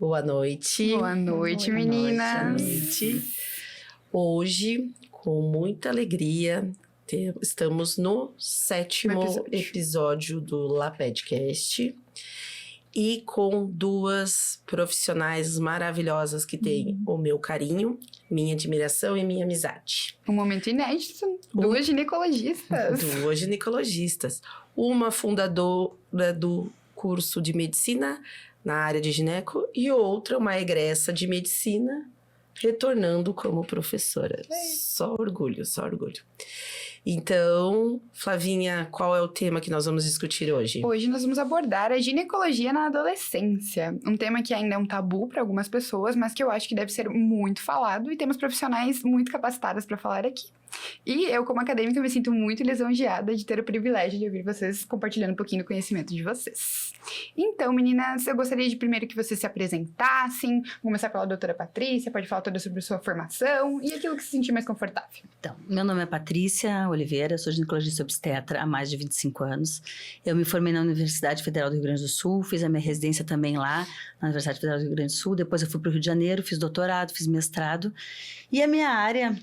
Boa noite. Boa noite, meninas. Boa noite. Hoje, com muita alegria, estamos no 7º episódio do Lapedcast e com duas profissionais maravilhosas que têm o meu carinho, minha admiração e minha amizade. Um momento inédito. Duas ginecologistas. Duas ginecologistas. Uma fundadora do curso de medicina na área de gineco e outra uma egressa de medicina retornando como professora. Só orgulho, só orgulho. Então, Flavinha, qual é o tema que nós vamos discutir hoje? Hoje nós vamos abordar a ginecologia na adolescência. Um tema que ainda é um tabu para algumas pessoas, mas que eu acho que deve ser muito falado e temos profissionais muito capacitadas para falar aqui. E eu, como acadêmica, me sinto muito lisonjeada de ter o privilégio de ouvir vocês compartilhando um pouquinho do conhecimento de vocês. Então, meninas, eu gostaria de primeiro que vocês se apresentassem. Vou começar pela doutora Patrícia, pode falar toda sobre a sua formação e aquilo que se sentir mais confortável. Então, meu nome é Patrícia Oliveira, sou ginecologista obstetra há mais de 25 anos. Eu me formei na Universidade Federal do Rio Grande do Sul, fiz a minha residência também lá na Universidade Federal do Rio Grande do Sul, depois eu fui para o Rio de Janeiro, fiz doutorado, fiz mestrado. E a minha área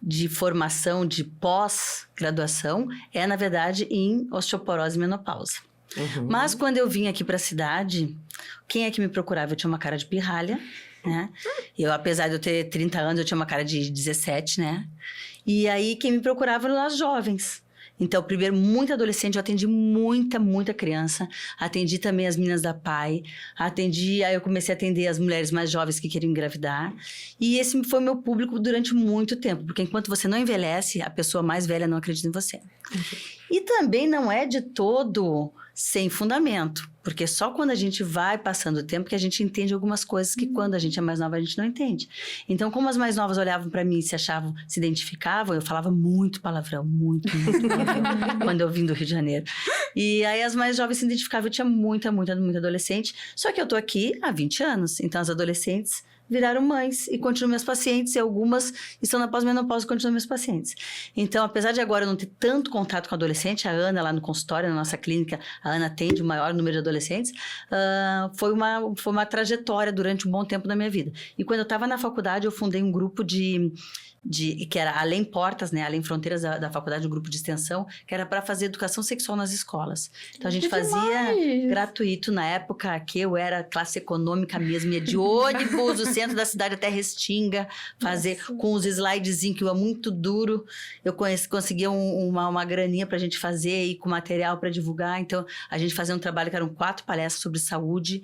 de formação, de pós-graduação, é, na verdade, em osteoporose e menopausa. Uhum. Mas, quando eu vim aqui para a cidade, quem é que me procurava? Eu tinha uma cara de pirralha, né? Eu, apesar de eu ter 30 anos, eu tinha uma cara de 17, né? E aí, quem me procurava eram as jovens. Então, primeiro, muita adolescente, eu atendi muita criança, atendi também as meninas da PAI, aí eu comecei a atender as mulheres mais jovens que queriam engravidar, e esse foi o meu público durante muito tempo, porque enquanto você não envelhece, a pessoa mais velha não acredita em você. E também não é de todo sem fundamento, porque só quando a gente vai passando o tempo que a gente entende algumas coisas que quando a gente é mais nova a gente não entende. Então, como as mais novas olhavam pra mim e se achavam, se identificavam, eu falava muito palavrão, muito palavrão, quando eu vim do Rio de Janeiro. E aí as mais jovens se identificavam, eu tinha muita adolescente, só que eu tô aqui há 20 anos, então as adolescentes viraram mães e continuam meus pacientes, e algumas estão na pós-menopausa e continuam meus pacientes. Então, apesar de agora eu não ter tanto contato com adolescente, a Ana lá no consultório, na nossa clínica, a Ana atende o maior número de adolescentes, foi uma trajetória durante um bom tempo da minha vida. E quando eu estava na faculdade, eu fundei um grupo que era Além Portas, né, Além Fronteiras da faculdade, um grupo de extensão, que era para fazer educação sexual nas escolas. Então, a gente fazia gratuito. Na época que eu era classe econômica mesmo, ia de ônibus, o centro da cidade até Restinga, fazer com os slidezinhos que ia muito duro. Eu conseguia uma graninha pra gente fazer e com material para divulgar. Então, a gente fazia um trabalho que eram 4 palestras sobre saúde,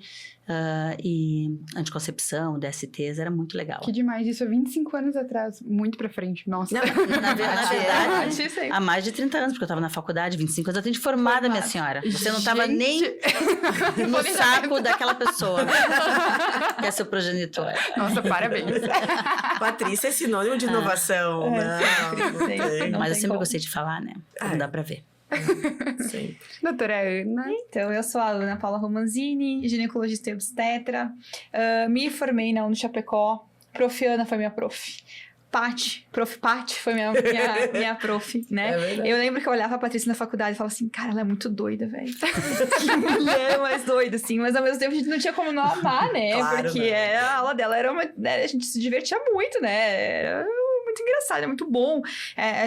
e anticoncepção, DSTs, era muito legal. Que demais, isso há 25 anos atrás, muito pra frente, nossa. Não, na verdade, há mais de 30 anos, porque eu tava na faculdade, 25 anos, eu tenho de formada, minha senhora. Você não tava nem no saco daquela pessoa, que é seu progenitor. Nossa, parabéns. Patrícia é sinônimo de inovação, Mas eu sempre gostei de falar, né? Não dá pra ver. Sim. Doutora Ana. Então, eu sou a Ana Paula Romanzini, ginecologista e obstetra. Me formei na Chapecó. Prof. Ana foi minha prof. Prof. Pati foi minha prof, né? Eu lembro que eu olhava a Patrícia na faculdade e falava assim, cara, ela é muito doida, velho. Que mulher mais doida, assim. Mas ao mesmo tempo a gente não tinha como não amar, né? Claro, porque a aula dela a gente se divertia muito, né? Era muito engraçado, é muito bom.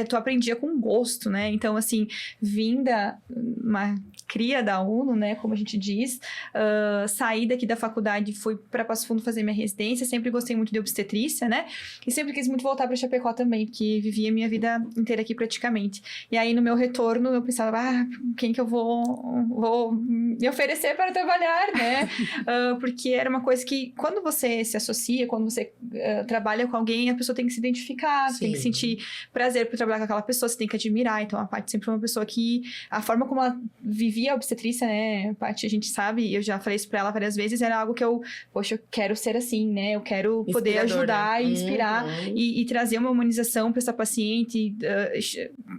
Tu aprendia com gosto, né? Então, assim, vinda uma cria da UNO, né, como a gente diz, saí daqui da faculdade, fui para Passo Fundo fazer minha residência, sempre gostei muito de obstetrícia, né, e sempre quis muito voltar para Chapecó também, porque vivia a minha vida inteira aqui praticamente. E aí, no meu retorno, eu pensava, quem que eu vou me oferecer para trabalhar, né, porque era uma coisa que, quando você se associa, quando você trabalha com alguém, a pessoa tem que se identificar, tem que sentir prazer por trabalhar com aquela pessoa, você tem que admirar. Então, a Paty sempre foi uma pessoa que, a forma como ela vivia a obstetrícia, né, Paty, a gente sabe, eu já falei isso pra ela várias vezes, era algo que eu quero ser assim, né, eu quero poder ajudar e inspirar e trazer uma humanização para essa paciente,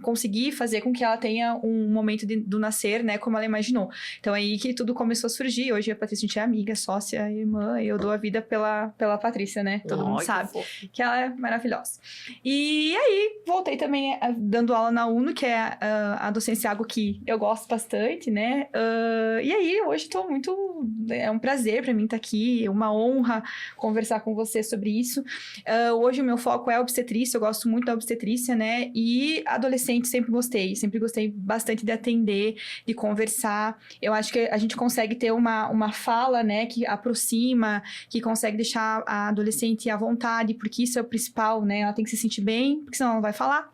conseguir fazer com que ela tenha um momento do nascer, né, como ela imaginou. Então, aí que tudo começou a surgir. Hoje a Patrícia, a gente é amiga, sócia, irmã, e eu dou a vida pela Patrícia, né, todo mundo sabe que ela é maravilhosa. E aí, voltei também dando aula na UNO, que é a docência algo que eu gosto bastante, né? E aí, hoje estou muito... É um prazer para mim estar aqui, uma honra conversar com você sobre isso. Hoje o meu foco é obstetrícia, eu gosto muito da obstetrícia, né? E adolescente sempre gostei bastante de atender, de conversar. Eu acho que a gente consegue ter uma fala, né, que aproxima, que consegue deixar a adolescente à vontade, porque isso é o principal, né? Ela tem que se sentir bem, porque senão ela não vai falar.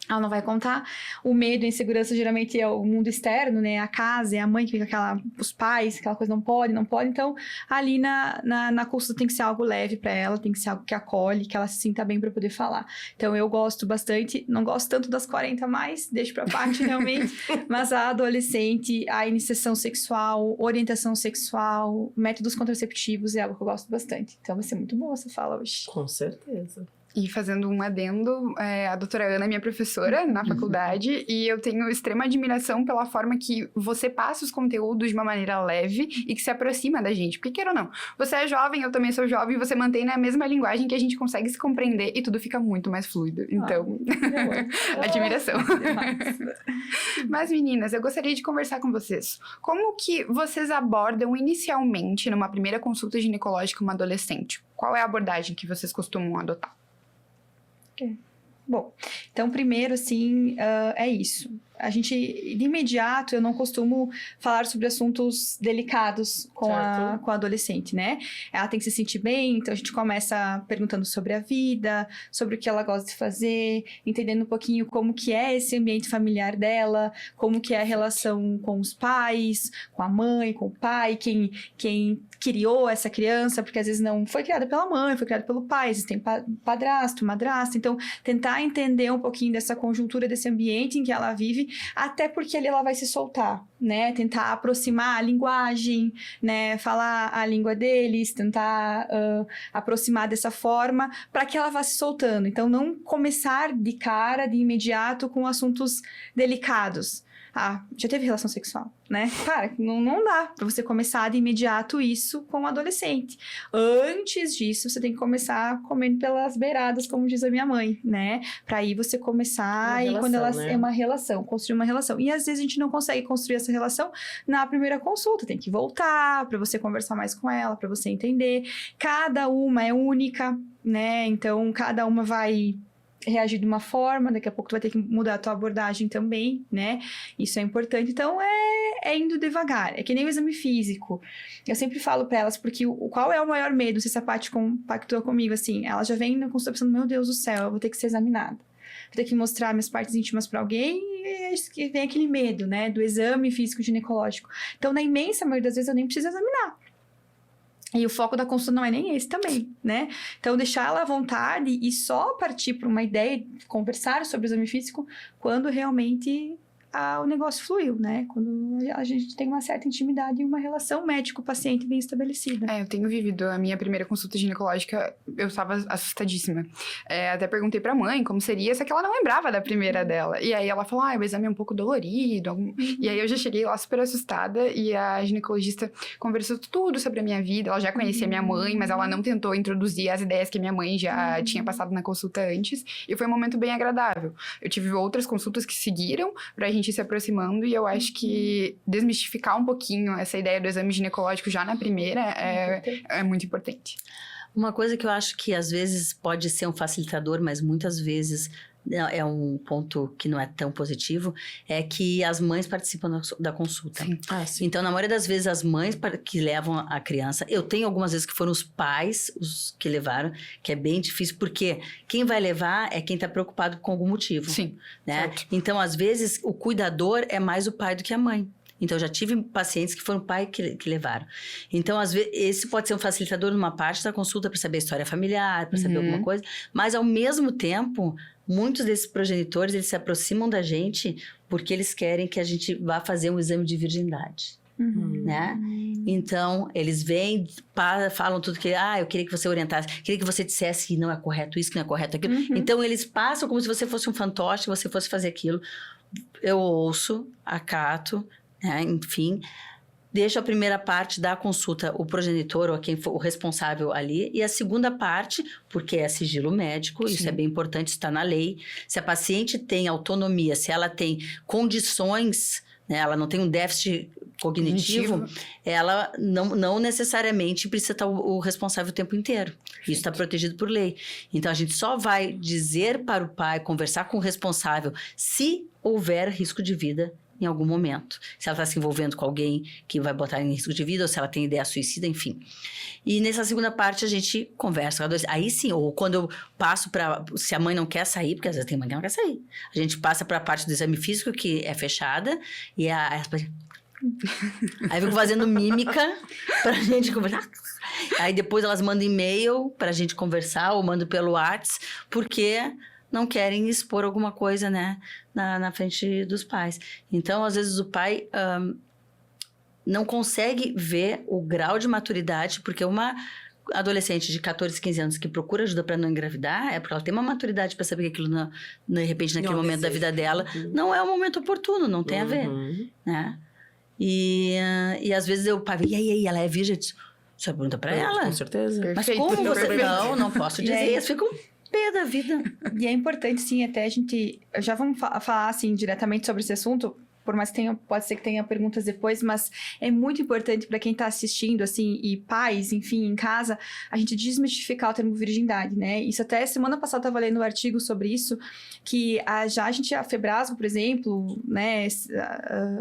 Ela não vai contar. O medo e a insegurança geralmente é o mundo externo, né? A casa, é a mãe que fica os pais, aquela coisa não pode. Então, ali na consulta tem que ser algo leve para ela, tem que ser algo que acolhe, que ela se sinta bem para poder falar. Então, eu gosto bastante, não gosto tanto das 40 mais, deixo pra parte realmente, mas a adolescente, a iniciação sexual, orientação sexual, métodos contraceptivos é algo que eu gosto bastante. Então, vai ser muito boa essa fala hoje. Com certeza. E fazendo um adendo, a doutora Ana é minha professora na faculdade e eu tenho extrema admiração pela forma que você passa os conteúdos de uma maneira leve e que se aproxima da gente. Porque, queira ou não, você é jovem, eu também sou jovem, e você mantém na mesma linguagem que a gente consegue se compreender e tudo fica muito mais fluido. Então, admiração. Mas, meninas, eu gostaria de conversar com vocês. Como que vocês abordam inicialmente, numa primeira consulta ginecológica, uma adolescente? Qual é a abordagem que vocês costumam adotar? Bom, então primeiro, assim, é isso. A gente, de imediato, eu não costumo falar sobre assuntos delicados com a adolescente, né? Ela tem que se sentir bem, então a gente começa perguntando sobre a vida, sobre o que ela gosta de fazer, entendendo um pouquinho como que é esse ambiente familiar dela, como que é a relação com os pais, com a mãe, com o pai, quem criou essa criança, porque às vezes não foi criada pela mãe, foi criada pelo pai, às vezes tem padrasto, madrasta, então tentar entender um pouquinho dessa conjuntura, desse ambiente em que ela vive, até porque ali ela vai se soltar, né? Tentar aproximar a linguagem, né? Falar a língua deles, tentar aproximar dessa forma, para que ela vá se soltando. Então, não começar de cara, de imediato, com assuntos delicados. Ah, já teve relação sexual, né? Cara, não dá pra você começar de imediato isso com um adolescente. Antes disso, você tem que começar comendo pelas beiradas, como diz a minha mãe, né? Pra aí você começar e quando ela é uma relação, construir uma relação. E às vezes a gente não consegue construir essa relação na primeira consulta. Tem que voltar pra você conversar mais com ela, pra você entender. Cada uma é única, né? Então, cada uma vai reagir de uma forma, daqui a pouco tu vai ter que mudar a tua abordagem também, né? Isso é importante. Então, é indo devagar. É que nem o exame físico. Eu sempre falo pra elas, porque qual é o maior medo? Não sei se a Paty compactua comigo, assim. Ela já vem na consulta pensando, meu Deus do céu, eu vou ter que ser examinada. Vou ter que mostrar minhas partes íntimas pra alguém e vem aquele medo, né? Do exame físico ginecológico. Então, na imensa maioria das vezes, eu nem preciso examinar. E o foco da consulta não é nem esse também, né? Então, deixar ela à vontade e só partir para uma ideia de conversar sobre o exame físico quando realmente o negócio fluiu, né? Quando a gente tem uma certa intimidade e uma relação médico-paciente bem estabelecida. Eu tenho vivido a minha primeira consulta ginecológica, eu estava assustadíssima. Até perguntei pra mãe como seria, só que ela não lembrava da primeira dela. E aí ela falou, o exame é um pouco dolorido. E aí eu já cheguei lá super assustada e a ginecologista conversou tudo sobre a minha vida. Ela já conhecia minha mãe, mas ela não tentou introduzir as ideias que minha mãe já tinha passado na consulta antes. E foi um momento bem agradável. Eu tive outras consultas que seguiram pra gente se aproximando e eu acho que desmistificar um pouquinho essa ideia do exame ginecológico já na primeira é muito importante. Uma coisa que eu acho que às vezes pode ser um facilitador, mas muitas vezes é um ponto que não é tão positivo, é que as mães participam da consulta. Sim. Sim. Então, na maioria das vezes, as mães que levam a criança, eu tenho algumas vezes que foram os pais os que levaram, que é bem difícil, porque quem vai levar é quem está preocupado com algum motivo. Sim, né? certo. Então, às vezes, o cuidador é mais o pai do que a mãe. Então, eu já tive pacientes que foram pai que levaram. Então, às vezes, esse pode ser um facilitador numa parte da consulta para saber a história familiar, para saber alguma coisa. Mas, ao mesmo tempo, muitos desses progenitores, eles se aproximam da gente porque eles querem que a gente vá fazer um exame de virgindade. Né? Então, eles vêm, falam tudo que... eu queria que você orientasse, queria que você dissesse que não é correto isso, que não é correto aquilo. Então, eles passam como se você fosse um fantoche, você fosse fazer aquilo. Eu ouço, acato, né? Enfim... Deixo a primeira parte da consulta, o progenitor ou quem for o responsável ali. E a segunda parte, porque é sigilo médico, Sim. Isso é bem importante, está na lei. Se a paciente tem autonomia, se ela tem condições, né, ela não tem um déficit cognitivo, ela não necessariamente precisa estar o responsável o tempo inteiro. Isso está protegido por lei. Então, a gente só vai dizer para o pai, conversar com o responsável, se houver risco de vida em algum momento. Se ela está se envolvendo com alguém que vai botar em risco de vida, ou se ela tem ideia suicida, enfim. E nessa segunda parte, a gente conversa. Aí sim, ou quando eu passo para... Se a mãe não quer sair, porque às vezes tem mãe que não quer sair. A gente passa para a parte do exame físico, que é fechada, e aí eu fico fazendo mímica pra gente conversar. Aí depois elas mandam e-mail pra gente conversar, ou mandam pelo WhatsApp, porque não querem expor alguma coisa, né, na frente dos pais. Então, às vezes, o pai não consegue ver o grau de maturidade, porque uma adolescente de 14, 15 anos que procura ajuda para não engravidar, é porque ela tem uma maturidade para saber que aquilo, de repente, naquele momento da vida dela, não é o momento oportuno, não tem a ver, né? E às vezes o pai, e aí, ela é virgem? Você pergunta pra ela. Com certeza. Mas Perfeito. como você... Não posso dizer. Eles ficam pé da vida. E é importante, sim, até a gente... Já vamos falar, assim, diretamente sobre esse assunto, por mais que pode ser que tenha perguntas depois, mas é muito importante para quem está assistindo, assim, e pais, enfim, em casa, a gente desmistificar o termo virgindade, né? Isso até semana passada eu estava lendo um artigo sobre isso, que a FEBRASGO, por exemplo, né,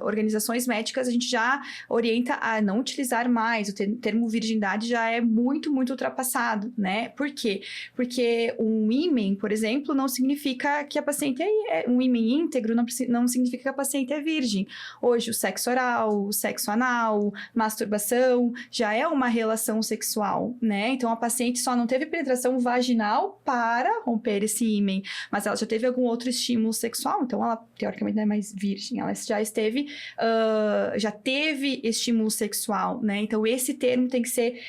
organizações médicas, a gente já orienta a não utilizar mais, o termo virgindade já é muito, muito ultrapassado, né? Por quê? Porque um ímen, por exemplo, não significa que a paciente um ímen íntegro não significa que a paciente é virgem. Hoje, o sexo oral, o sexo anal, masturbação, já é uma relação sexual, né? Então, a paciente só não teve penetração vaginal para romper esse ímen, mas ela já teve algum outro estímulo sexual, então ela, teoricamente, não é mais virgem. Ela já teve estímulo sexual, né? Então, esse termo tem que ser...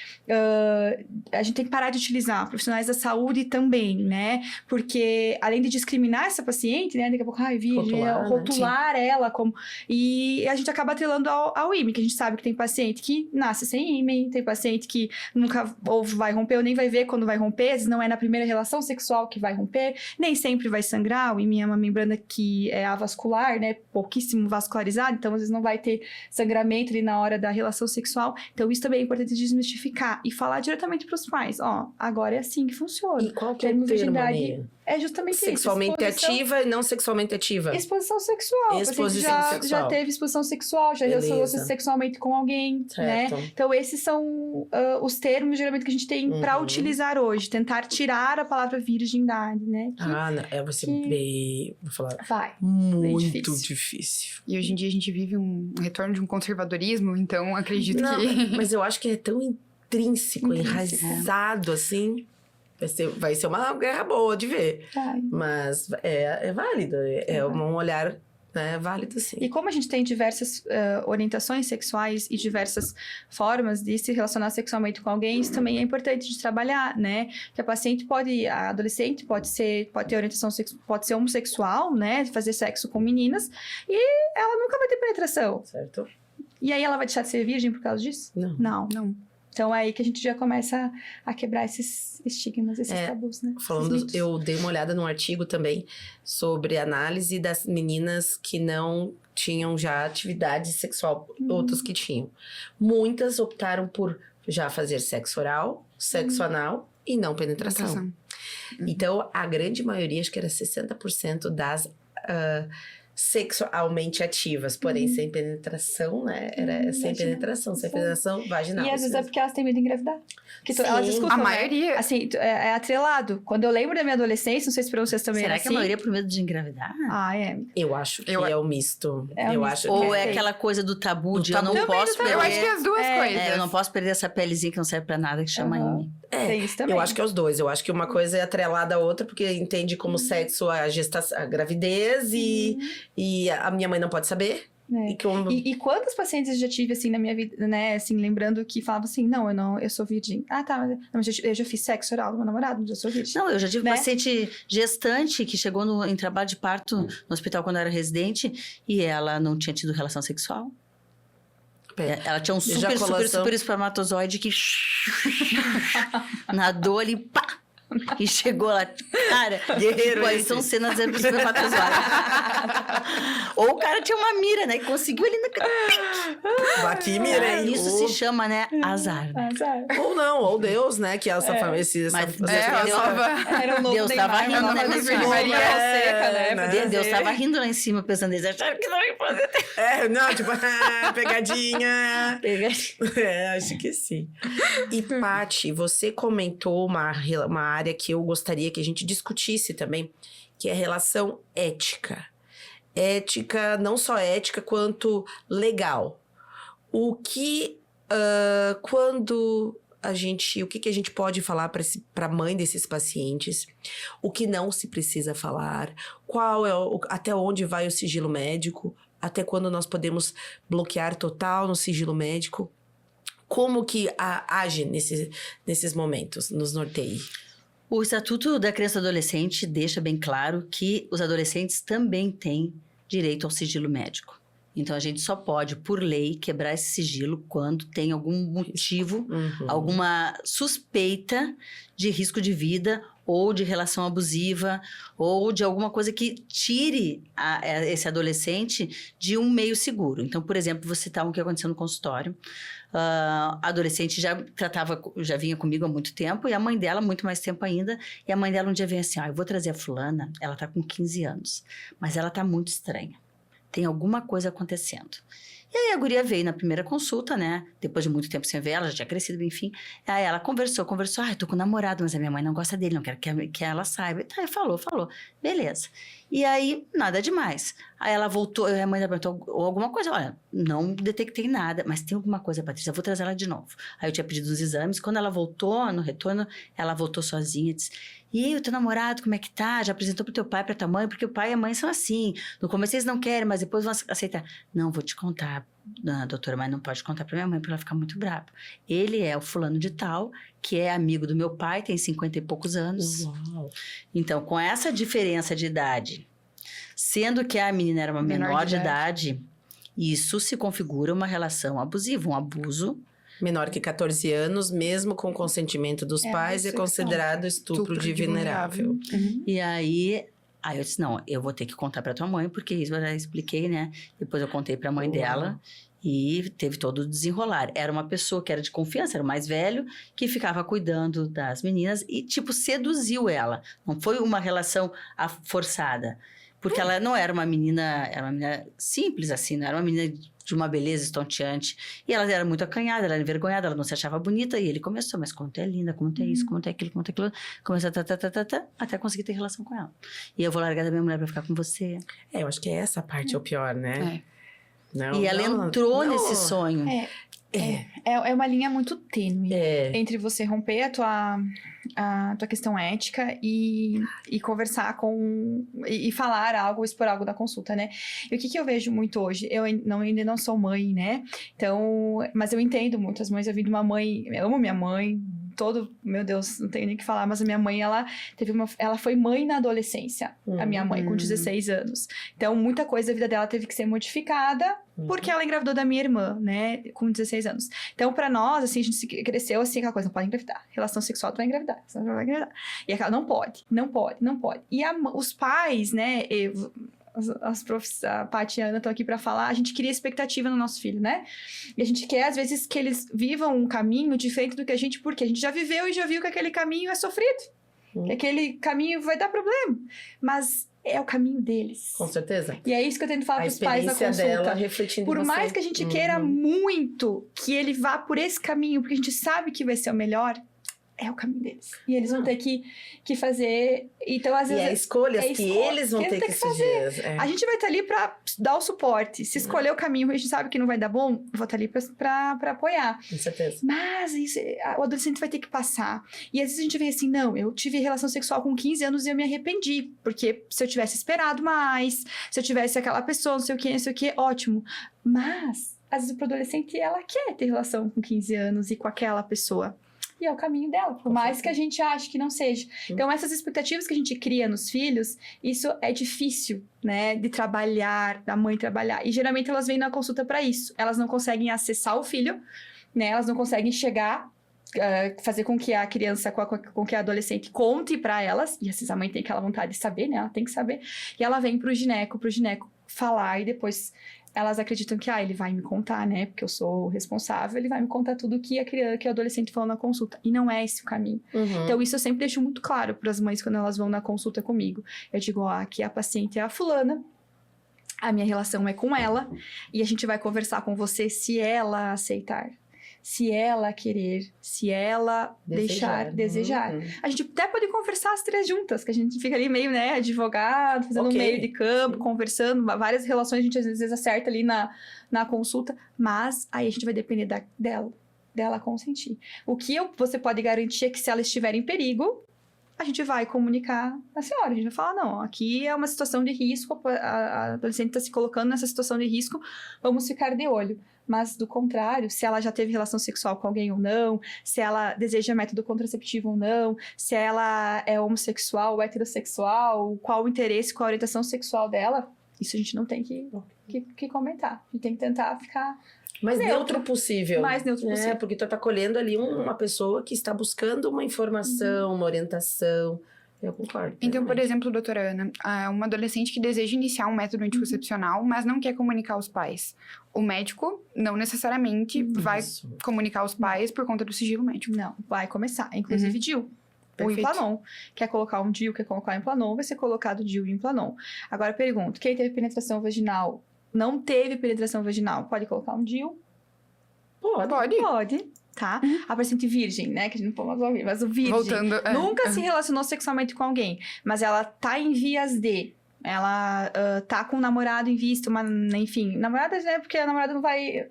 a gente tem que parar de utilizar, profissionais da saúde também, né? Porque, além de discriminar essa paciente, né? Daqui a pouco, virgem, rotular ela como... E a gente acaba atrelando ao ímen, que a gente sabe que tem paciente que nasce sem ímen, tem paciente que nunca ou vai romper ou nem vai ver quando vai romper, às vezes não é na primeira relação sexual que vai romper, nem sempre vai sangrar, o ímen é uma membrana que é avascular, né, pouquíssimo vascularizada, então às vezes não vai ter sangramento ali na hora da relação sexual, então isso também é importante desmistificar e falar diretamente para os pais, agora é assim que funciona. E qual que é o termo, Aninha? É justamente sexualmente isso. ativa e não sexualmente ativa. Exposição sexual. Exposição sexual. Já teve exposição sexual, já relacionou-se sexualmente com alguém, certo, né? Então, esses são os termos, geralmente, que a gente tem para utilizar hoje. Tentar tirar a palavra virgindade, né? Vai ser bem... Vou falar. Muito difícil. E hoje em dia a gente vive um retorno de um conservadorismo, então acredito que... Mas eu acho que é tão intrínseco, enraizado, assim... Vai ser uma guerra boa de ver. Mas é válido. É um olhar, né, válido, sim. E como a gente tem diversas orientações sexuais e diversas formas de se relacionar sexualmente com alguém, isso também é importante de trabalhar, né? Que a adolescente pode ter orientação sexual, pode ser homossexual, né? Fazer sexo com meninas. E ela nunca vai ter penetração. Certo. E aí ela vai deixar de ser virgem por causa disso? Não. Então, é aí que a gente já começa a quebrar esses estigmas, esses tabus, né? Eu dei uma olhada num artigo também sobre análise das meninas que não tinham já atividade sexual, outras que tinham. Muitas optaram por já fazer sexo oral, sexo anal e não penetração. Então, a grande maioria, acho que era 60% das... sexualmente ativas, porém sem penetração, né? Era sem penetração vaginal. E às vezes é porque elas têm medo de engravidar. Porque elas escutam, a maioria. Assim, é atrelado. Quando eu lembro da minha adolescência, não sei se pra vocês também Será era que a maioria é por medo de engravidar? é. Eu acho que é o misto. Ou é aquela coisa do tabu de eu não posso perder... Eu acho que é as duas coisas. eu não posso perder essa pelezinha que não serve pra nada, que chama ímen. Tem isso também. Eu acho que é os dois. Eu acho que uma coisa é atrelada à outra, porque entende como sexo a gravidez e a minha mãe não pode saber. E quantas pacientes eu já tive, assim, na minha vida, né? Assim, lembrando que falavam assim, eu sou virgem. Mas eu já fiz sexo oral com meu namorado, mas eu sou virgem. Não, eu já tive paciente gestante que chegou em trabalho de parto no hospital quando eu era residente e ela não tinha tido relação sexual. Ela tinha um super espermatozoide que nadou ali, pá! E chegou lá, cara, guerreiro. Pô, são cenas de espermatozoide. Ou o cara tinha uma mira, né? E conseguiu ali Aqui, mira, hein? Isso se chama, né? Azar. Né? Azar. Ou não, ou Deus, né? Que essa família... Mas Era o novo Deus Neymar, tava rindo, uma né, nova mas Virgem não, Maria seca, né? né? pra Deus dizer. tava rindo lá em cima, pensando, eles acharam que não ia fazer. Não, tipo, pegadinha. Acho que sim. E, Paty, você comentou uma área que eu gostaria que a gente discutisse também, que é a relação ética. Ética, não só ética, quanto legal. O que, o que a gente pode falar para a mãe desses pacientes? O que não se precisa falar? Até onde vai o sigilo médico? Até quando nós podemos bloquear total no sigilo médico? Como que age nesses momentos, nos norteie? O Estatuto da Criança e Adolescente deixa bem claro que os adolescentes também têm direito ao sigilo médico. Então, a gente só pode, por lei, quebrar esse sigilo quando tem algum motivo, alguma suspeita de risco de vida ou de relação abusiva ou de alguma coisa que tire esse adolescente de um meio seguro. Então, por exemplo, vou citar um que aconteceu no consultório. A adolescente já vinha comigo há muito tempo e a mãe dela, muito mais tempo ainda. E a mãe dela um dia veio assim, eu vou trazer a fulana, ela tá com 15 anos, mas ela tá muito estranha. Tem alguma coisa acontecendo. E aí a guria veio na primeira consulta, né? Depois de muito tempo sem ver ela, já tinha crescido, enfim. Aí ela conversou. Eu tô com um namorado, mas a minha mãe não gosta dele, não quero que ela saiba. E tá, falou. Beleza. E aí, nada demais. Aí ela voltou, a mãe dela perguntou alguma coisa. Olha, não detectei nada, mas tem alguma coisa, Patrícia, eu vou trazer ela de novo. Aí eu tinha pedido uns exames. Quando ela voltou, no retorno, ela voltou sozinha e disse... E aí, o teu namorado, como é que tá? Já apresentou pro teu pai, pra tua mãe? Porque o pai e a mãe são assim. No começo eles não querem, mas depois vão aceitar. Não, vou te contar, doutora, mas não pode contar pra minha mãe, porque ela fica muito brava. Ele é o fulano de tal, que é amigo do meu pai, tem 50 e poucos anos. Uau. Então, com essa diferença de idade, sendo que a menina era uma menor de idade, isso se configura uma relação abusiva, um abuso. Menor que 14 anos, mesmo com consentimento dos pais, é considerado estupro de vulnerável. E aí eu disse, não, eu vou ter que contar pra tua mãe, porque isso eu já expliquei, né? Depois eu contei pra mãe dela e teve todo o desenrolar. Era uma pessoa que era de confiança, era o mais velho, que ficava cuidando das meninas e, seduziu ela. Não foi uma relação forçada. Porque ela não era uma menina, era uma menina simples, assim, não era uma menina de uma beleza estonteante. E ela era muito acanhada, ela era envergonhada, ela não se achava bonita. E ele começou, mas como tu é linda, como tu é isso, como tu é aquilo, como tu é aquilo. Começou até conseguir ter relação com ela. E eu vou largar da minha mulher pra ficar com você. Eu acho que essa parte é o pior, né? Não, e ela entrou nesse sonho. É uma linha muito tênue entre você romper a tua questão ética e conversar e falar algo, expor algo da consulta, né? E o que eu vejo muito hoje? Eu ainda não sou mãe, né? Então, mas eu entendo muito as mães. Eu vim de uma mãe, eu amo minha mãe, meu Deus, não tenho nem o que falar, mas a minha mãe, ela foi mãe na adolescência, a minha mãe, com 16 anos. Então, muita coisa da vida dela teve que ser modificada, porque ela engravidou da minha irmã, né, com 16 anos. Então, pra nós, assim, a gente cresceu assim, aquela coisa, não pode engravidar. Relação sexual, tu vai engravidar. E aquela, não pode. E os pais, né, a Paty e a Ana estão aqui para falar, a gente cria expectativa no nosso filho, né? E a gente quer, às vezes, que eles vivam um caminho diferente do que a gente, porque a gente já viveu e já viu que aquele caminho é sofrido. Que aquele caminho vai dar problema. Mas é o caminho deles. Com certeza. E é isso que eu tento falar para os pais na consulta. Dela refletindo por mais que a gente queira muito que ele vá por esse caminho, porque a gente sabe que vai ser o melhor, é o caminho deles. E eles vão ter que fazer... Então, às vezes... E escolhas que eles vão ter que fazer. A gente vai estar ali para dar o suporte. Se escolher o caminho e a gente sabe que não vai dar bom, eu vou estar ali para apoiar. Com certeza. Mas o adolescente vai ter que passar. E às vezes a gente vê assim, não, eu tive relação sexual com 15 anos e eu me arrependi. Porque se eu tivesse esperado mais, se eu tivesse aquela pessoa, não sei o que, ótimo. Mas, às vezes, pro adolescente, ela quer ter relação com 15 anos e com aquela pessoa. E é o caminho dela, por mais que a gente ache que não seja. Então, essas expectativas que a gente cria nos filhos, isso é difícil, né? De trabalhar, da mãe trabalhar. E, geralmente, elas vêm na consulta para isso. Elas não conseguem acessar o filho, né? Elas não conseguem chegar, fazer com que a criança, com que a adolescente conte para elas. E, às vezes, a mãe tem aquela vontade de saber, né? Ela tem que saber. E ela vem pro gineco falar e depois elas acreditam que, ele vai me contar, né? Porque eu sou responsável, ele vai me contar tudo que a criança, que o adolescente falou na consulta. E não é esse o caminho. Uhum. Então, isso eu sempre deixo muito claro para as mães quando elas vão na consulta comigo. Eu digo, aqui a paciente é a fulana, a minha relação é com ela, e a gente vai conversar com você se ela aceitar. Se ela querer, se ela desejar. Uhum. A gente até pode conversar as 3 juntas, que a gente fica ali meio, né, advogado, fazendo Ok. meio de campo, conversando, várias relações a gente às vezes acerta ali na consulta, mas aí a gente vai depender dela consentir. O que você pode garantir é que se ela estiver em perigo, a gente vai comunicar a senhora, a gente vai falar, não, aqui é uma situação de risco, a adolescente está se colocando nessa situação de risco, vamos ficar de olho. Mas, do contrário, se ela já teve relação sexual com alguém ou não, se ela deseja método contraceptivo ou não, se ela é homossexual ou heterossexual, qual o interesse, qual a orientação sexual dela, isso a gente não tem que comentar. A gente tem que tentar ficar Mais neutro possível. mais neutro possível. Porque tu tá acolhendo ali uma pessoa que está buscando uma informação, uma orientação. Eu concordo. Então, por plenamente. exemplo, doutora Ana, uma adolescente que deseja iniciar um método anticoncepcional, mas não quer comunicar aos pais. O médico não necessariamente vai Isso. comunicar aos pais por conta do sigilo médico. Não, vai começar. Inclusive, DIU. O Perfeito. Implanon. Quer colocar um DIU, quer colocar um Implanon, vai ser colocado DIU e Implanon. Agora, pergunto, quem teve penetração vaginal, não teve penetração vaginal, pode colocar um DIU? Pode. Pode, tá? A paciente virgem, né, que a gente não pode mais ouvir, mas o virgem. Voltando. Nunca se relacionou sexualmente com alguém, mas ela tá em vias de... Ela tá com um namorado em vista, enfim, namorada, né? Porque a namorada não vai...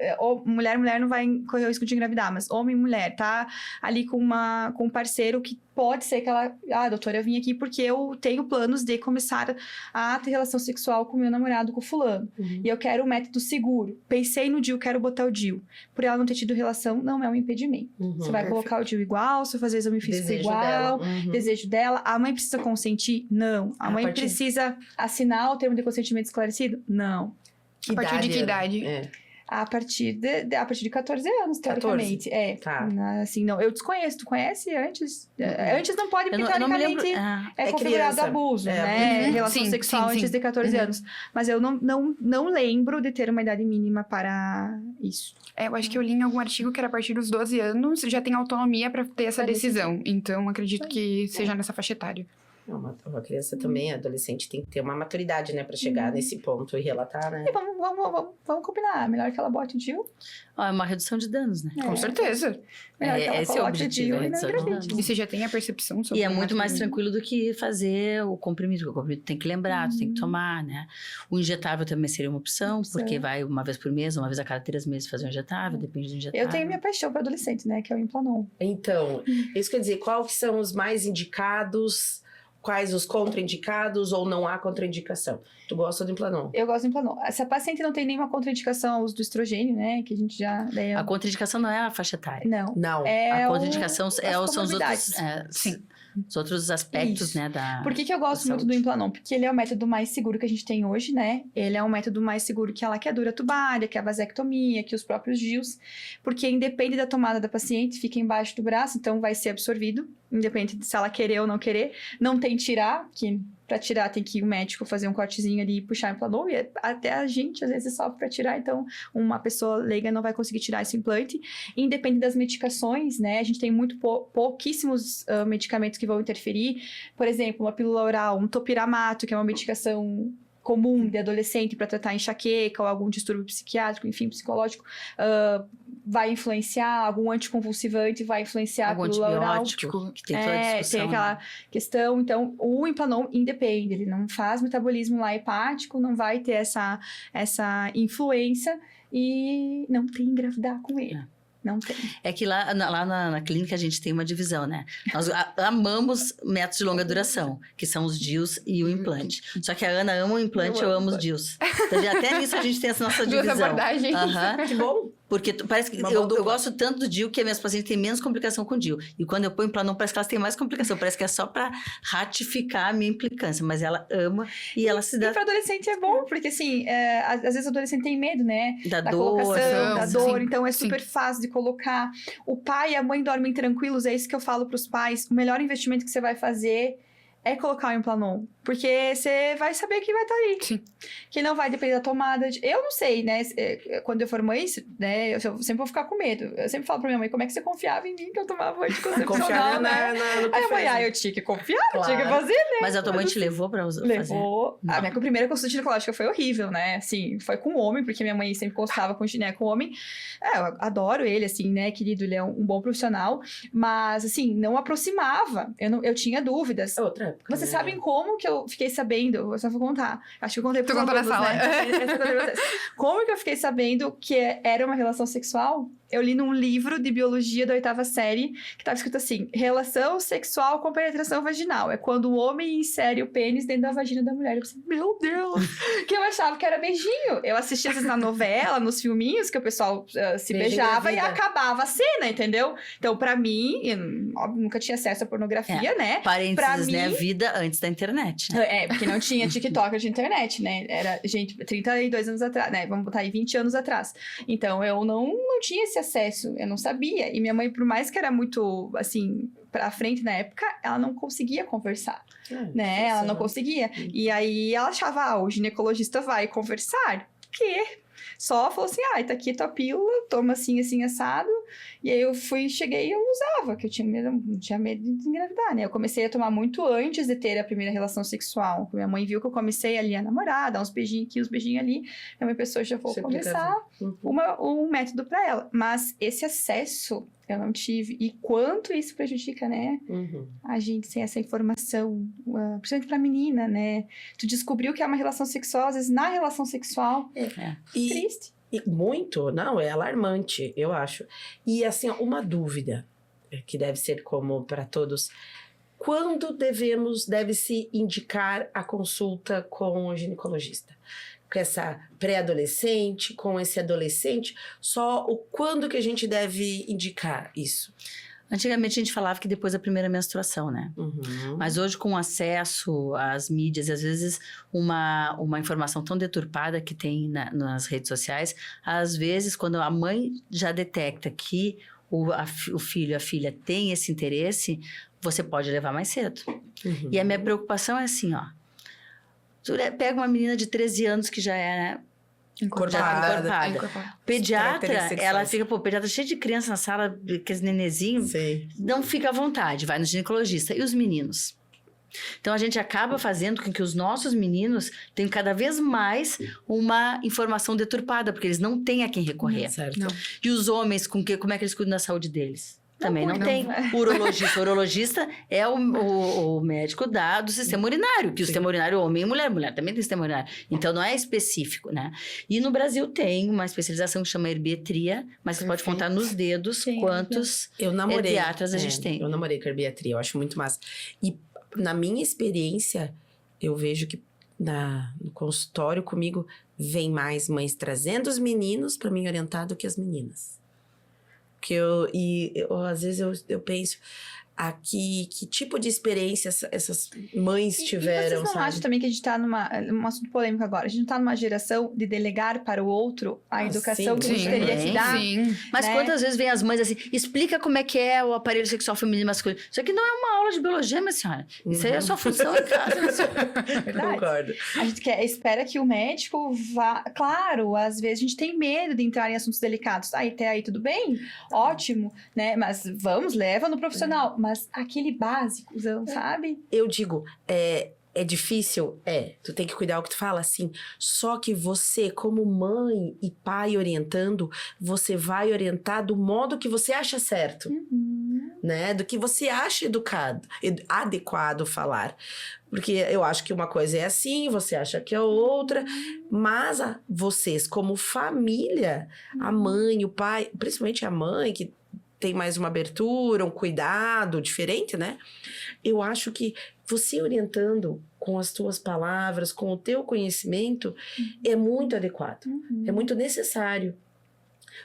mulher não vai correr o risco de engravidar, mas homem e mulher, tá ali com um parceiro que pode ser que ela... doutora, eu vim aqui porque eu tenho planos de começar a ter relação sexual com meu namorado, com fulano. Uhum. E eu quero um método seguro. Pensei no DIU, quero botar o DIU. Por ela não ter tido relação, não é um impedimento. Uhum. Você vai colocar o DIU igual, você vai fazer exame físico Desejo igual, dela. Uhum. desejo dela. A mãe precisa consentir? Não. A A mãe partir- precisa assinar o termo de consentimento esclarecido? Não. Que A partir de que Ana? idade? É. A partir de 14 anos, 14? teoricamente. É. Tá. Assim, não. Eu desconheço. Tu conhece antes? Antes não pode, porque Eu não me lembro. teoricamente é É configurado criança. abuso, É, né? uhum. Relação Sim, sexual sim, antes sim. de 14 Uhum. anos. Mas eu não lembro de ter uma idade mínima para isso. Eu acho que eu li em algum artigo que era a partir dos 12 anos já tem autonomia para ter essa Pra decisão. Então, acredito que seja nessa faixa etária. Não, uma criança também, adolescente, tem que ter uma maturidade, né? Pra chegar nesse ponto e relatar, né? E vamos combinar. Melhor que ela bote o DIU. É uma redução de danos, né? Com certeza. Melhor que ela Esse é o coloque objetivo, DIU a e não redução de engravide. danos. E você já tem a percepção sobre E é o muito mais método. tranquilo do que fazer o comprimido, porque o comprimido tem que lembrar, tu tem que tomar, né? O injetável também seria uma opção, porque vai uma vez por mês, uma vez a cada 3 meses fazer um injetável, depende do injetável. Eu tenho minha paixão para adolescente, né? Que é o Implanon. Então, isso quer dizer, quais que são os mais indicados, quais os contraindicados ou não há contraindicação? Tu gosta do Implanon? Eu gosto do Implanon. Se a paciente não tem nenhuma contraindicação ao uso do estrogênio, né? Que a gente já... daí A contraindicação não é a faixa etária. Não. Não. É A o- contraindicação as são os outros, comorbidades. Sim. os outros aspectos, Isso. né, da... Por que eu gosto muito do saúde. Implanon? Porque ele é o método mais seguro que a gente tem hoje, né? Ele é um método mais seguro que a laqueadura tubária, que a vasectomia, que os próprios DIUs. Porque independe da tomada da paciente, fica embaixo do braço, então vai ser absorvido. Independente de se ela querer ou não querer. Não tem tirar, que pra tirar tem que ir o médico fazer um cortezinho ali e puxar o Implanon. E até a gente, às vezes, sofre pra tirar. Então, uma pessoa leiga não vai conseguir tirar esse implante. Independente das medicações, né? A gente tem pouquíssimos medicamentos que vão interferir. Por exemplo, uma pílula oral, um topiramato, que é uma medicação comum de adolescente para tratar enxaqueca ou algum distúrbio psiquiátrico, enfim, psicológico, vai influenciar, algum anticonvulsivante vai influenciar Algum a pílula oral. antibiótico, que tem toda a discussão. Tem aquela questão. Então, o Implanon independe, ele não faz metabolismo lá hepático, não vai ter essa influência e não tem engravidar com ele. Não tem. É que lá na clínica a gente tem uma divisão, né? Nós amamos métodos de longa duração, que são os DIUs e o implante. Só que a Ana ama o implante, eu amo os DIUs. Então, até nisso a gente tem essa nossa Duas divisão. abordagens. Aham. Que bom. Porque parece que Uma eu mão dupla. gosto tanto do DIU que as minhas pacientes têm menos complicação com o DIU. E quando eu ponho Implanon, parece que elas têm mais complicação. Parece que é só pra ratificar a minha implicância. Mas ela ama e ela se E dá para adolescente é bom, porque assim, às vezes o adolescente tem medo, né? da Da dor. colocação, da sim, dor, então é sim. super fácil de colocar. O pai e a mãe dormem tranquilos, é isso que eu falo pros pais. O melhor investimento que você vai fazer é colocar o Implanon. Porque você vai saber que vai estar ali. Sim. Que não vai depender da tomada. Eu não sei, né? Quando eu for mãe, né? Eu sempre vou ficar com medo. Eu sempre falo pra minha mãe, como é que você confiava em mim que eu tomava anticoncepcional, Confiar né? no que Aí a mãe, fez. eu tinha que confiar, eu tinha que Claro. fazer, né? Mas a tua mãe te levou pra fazer? Levou. Não. A minha primeira consulta ginecológica foi horrível, né? Assim, foi com homem, porque minha mãe sempre consultava com gineco homem. Eu adoro ele, assim, né, querido? Ele é um bom profissional. Mas, assim, não aproximava. Eu tinha dúvidas. É outra época. Vocês né? sabem como que eu fiquei sabendo? Eu só vou contar. Acho que eu contei Tu pros contou na alunos, sala. né? Essa eu contei pra vocês. Como que eu fiquei sabendo que era uma relação sexual? Eu li num livro de biologia da 8ª série, que tava escrito assim, relação sexual com penetração vaginal. É quando o homem insere o pênis dentro da vagina da mulher. Eu pensei, meu Deus! Que eu achava que era beijinho. Eu assistia às vezes na novela, nos filminhos, que o pessoal se Beijo beijava e engravida. acabava a cena, entendeu? Então, pra mim, eu, óbvio, nunca tinha acesso à pornografia, né? Parênteses, Pra né? A mim- vida antes da internet, né? Porque não tinha TikTok de internet, né? Era, gente, 32 anos atrás, né? Vamos botar aí 20 anos atrás. Então, eu não tinha esse acesso, eu não sabia. E minha mãe, por mais que era muito, assim, pra frente na época, ela não conseguia conversar, né? Ela não conseguia. E aí, ela achava, o ginecologista vai conversar. Que? Só falou assim, tá aqui tua pílula, toma assim, assim, assado. E aí eu cheguei e eu usava, que eu tinha medo, não tinha medo de engravidar, né? Eu comecei a tomar muito antes de ter a primeira relação sexual. Minha mãe viu que eu comecei ali a namorar, dar uns beijinhos aqui, uns beijinhos ali. Minha mãe pensou, já vou Você começar um método para ela. Mas esse acesso eu não tive. E quanto isso prejudica, né? Uhum. A gente sem essa informação, principalmente pra menina, né? Tu descobriu que é uma relação sexual, às vezes na relação sexual. E, Triste. e muito, não, é alarmante, eu acho. E assim, ó, uma dúvida, que deve ser comum para todos. Quando deve-se indicar a consulta com o ginecologista? Com essa pré-adolescente, com esse adolescente, só o quando que a gente deve indicar isso? Antigamente a gente falava que depois da primeira menstruação, né? Uhum. Mas hoje, com acesso às mídias, e às vezes uma informação tão deturpada que tem nas redes sociais, às vezes, quando a mãe já detecta que o filho, a filha tem esse interesse, você pode levar mais cedo. Uhum. E a minha preocupação é assim, ó. Tu pega uma menina de 13 anos que já é Encorpada. pediatra, características ela sexuais. fica, pediatra cheio de criança na sala, aqueles nenezinhos, Sei. não fica à vontade, vai no ginecologista. E os meninos? Então, a gente acaba fazendo com que os nossos meninos tenham cada vez mais uma informação deturpada, porque eles não têm a quem recorrer. Certo. Não. E os homens, como é que eles cuidam da saúde deles? Também não cuidam. tem. O urologista é o médico do sistema urinário, que o Sim. sistema urinário é homem e mulher também tem sistema urinário. Então, não é específico, né? E no Brasil tem uma especialização que chama herbiatria, mas você pode Perfeito. contar nos dedos Sim, quantos Eu namorei. herbiatras a gente tem. Eu namorei com a herbiatria, eu acho muito massa. E na minha experiência, eu vejo que no consultório comigo vem mais mães trazendo os meninos para mim orientar do que as meninas. Que às vezes eu penso aqui, que tipo de experiência essas mães E tiveram, vocês não sabe? acham também que a gente tá num assunto polêmico agora? A gente não tá numa geração de delegar para o outro a educação que a gente sim, teria que sim. dar? Sim. Mas né? quantas vezes vem as mães assim, explica como é que é o aparelho sexual feminino e masculino. Isso aqui não é uma aula de biologia, minha senhora. Isso aí é a sua função em casa. Verdade. Concordo. A gente espera que o médico vá... Claro, às vezes a gente tem medo de entrar em assuntos delicados. Até aí tudo bem, ótimo, né? Mas leva no profissional. Mas aquele básico, sabe? Eu digo, é difícil? Tu tem que cuidar o que tu fala, sim. Só que você, como mãe e pai orientando, você vai orientar do modo que você acha certo, né? Do que você acha adequado falar. Porque eu acho que uma coisa é assim, você acha que é outra. Mas vocês, como família, a mãe, o pai, principalmente a mãe, que tem mais uma abertura, um cuidado diferente, né? Eu acho que você orientando com as tuas palavras, com o teu conhecimento, é muito adequado, é muito necessário.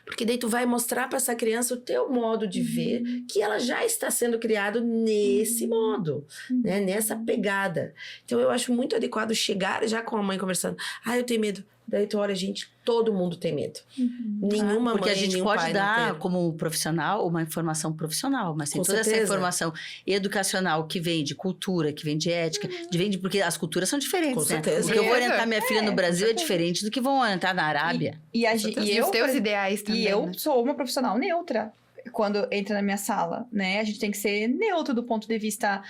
Porque daí tu vai mostrar para essa criança o teu modo de ver, que ela já está sendo criada nesse modo, né? Nessa pegada. Então eu acho muito adequado chegar já com a mãe conversando. Eu tenho medo. Daí tu olha, gente, todo mundo tem medo. Nenhuma Porque mãe, a gente nenhum pode pai não dar, tem. como profissional, uma informação profissional, mas tem Com toda essa certeza. informação educacional que vem de cultura, que vem de ética, porque as culturas são diferentes, Com né? certeza. O que eu vou Certeza. orientar minha filha no Brasil é diferente do que vão orientar na Arábia. E E os teus ideais também, E eu né? sou uma profissional neutra quando entra na minha sala, né? A gente tem que ser neutro do ponto de vista